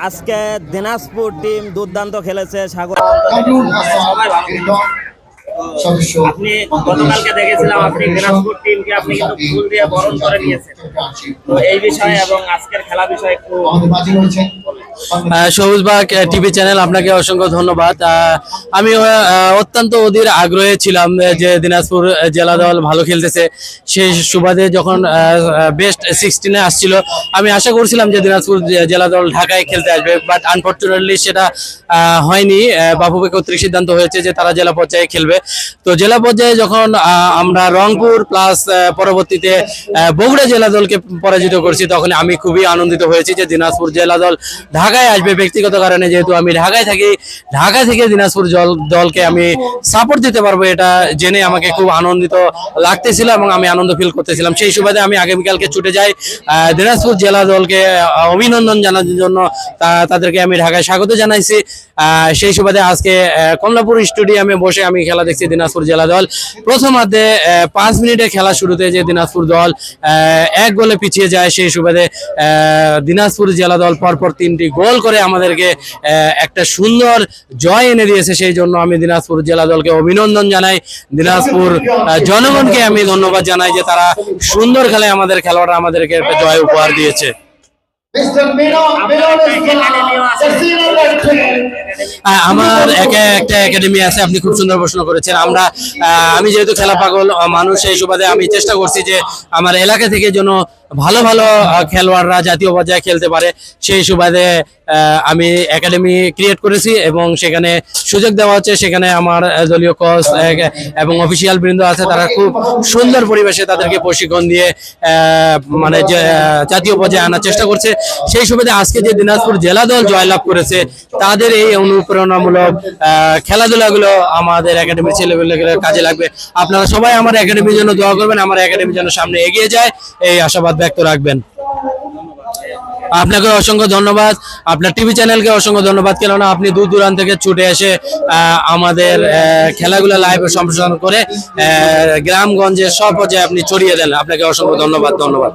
আজকে দিনাজপুর টিম দুর্দান্ত খেলেছে। সাগর আপনি গতকালকে দেখেছিলাম আপনি দিনাজপুর টিমকে আপনি কিন্তু ফুল দিয়ে বরণ করে নিয়েছেন, তো এই বিষয়ে এবং আজকের খেলা বিষয়ে একটু সবুজবাগ টিভি চ্যানেল আপনাকে অসংখ্য ধন্যবাদ। আমি অত্যন্ত অধীর আগ্রহে ছিলাম যে দিনাজপুর জেলা দল ভালো খেলতেছে, সেই সুবাদে যখন বেস্ট 16-এ আসছিল আমি আশা করছিলাম যে দিনাজপুর জেলা দল ঢাকায় খেলতে আসবে, বাট আনফর্চুনেটলি সেটা হয়নি। বাফুফে কর্তৃক সিদ্ধান্ত হয়েছে যে তারা জেলা পর্যায়ে খেলবে। তো জেলা পর্যায়ে যখন আমরা রংপুর প্লাস পরবর্তীতে বগুড়া জেলা দলকে পরাজিত করছি, তখন আমি খুবই আনন্দিত হয়েছি যে দিনাজপুর জেলা দল ঢাকায় আসবে। ব্যক্তিগত কারণে যেহেতু আমি ঢাকায় থাকি, ঢাকা থেকে দিনাজপুর দলকে আমি সাপোর্ট দিতে পারবো এটা জেনে আমাকে খুব আনন্দিত লাগতেছিল এবং আমি আনন্দ ফিল করতেছিলাম। সেই সুবাদে আমি আগামীকালকে ছুটে যাই দিনাজপুর জেলা দলকে অভিনন্দন জানানোর জন্য। তাদেরকে আমি ঢাকায় স্বাগত জানাইছি। সেই সুবাদে আজকে কমলাপুর স্টেডিয়ামে বসে আমি খেলা দেখছি দিনাজপুর জেলা দল। প্রথমার্ধে 5 মিনিটে খেলা শুরুতে যে দিনাজপুর দল 1 গোলে পিছিয়ে যায়, সেই সুবাদে দিনাজপুর জেলা দল পরপর 3টি গোল করে আমাদেরকে একটা সুন্দর জয় এনে দিয়েছে। সেই জন্য আমি দিনাজপুর জেলা দলকে অভিনন্দন জানাই। দিনাজপুর জনগণকে আমি ধন্যবাদ জানাই যে তারা সুন্দর খেলে আমাদের খেলোয়াড়রা আমাদেরকে একটা জয় উপহার দিয়েছে। আমার একটা একাডেমি আছে। আপনি খুব সুন্দর প্রশ্ন করেছেন। আমি যেহেতু খেলা পাগল মানুষ, সেই সুবাদে আমি চেষ্টা করছি যে আমার এলাকা থেকে যেন ভালো ভালো খেলোয়াড়রা জাতীয় পর্যায়ে খেলতে পারে, সেই সুবাদে আমি একাডেমি ক্রিয়েট করেছি এবং সেখানে সুযোগ দেওয়া হচ্ছে। সেখানে আমার দলীয় কোচ এবং অফিসিয়াল বৃন্দ আছে, তারা খুব সুন্দর পরিবেশে তাদেরকে প্রশিক্ষণ দিয়ে মানে জাতীয় পর্যায়ে আনার চেষ্টা করছে। সেই সুবাদে আজকে যে দিনাজপুর জেলা দল জয়লাভ করেছে, তাদের এই অনুপ্রেরণামূলক খেলাধুলাগুলো আমাদের একাডেমির ছেলেমেয়েদের কাজে লাগবে। আপনারা সবাই আমার একাডেমির জন্য দোয়া করবেন, আমার একাডেমি যেন সামনে এগিয়ে যায়, এই আশাবাদ ব্যক্ত রাখবেন। আপনাকে অসংখ্য ধন্যবাদ, আপনার টিভি চ্যানেলকে অসংখ্য ধন্যবাদ, কেননা আপনি দূর দূরান্ত থেকে ছুটে এসে আমাদের খেলাগুলো লাইভ সম্প্রচার করে গ্রামগঞ্জের সব পর্যায়ে আপনি ছড়িয়ে দেন। আপনাকে অসংখ্য ধন্যবাদ।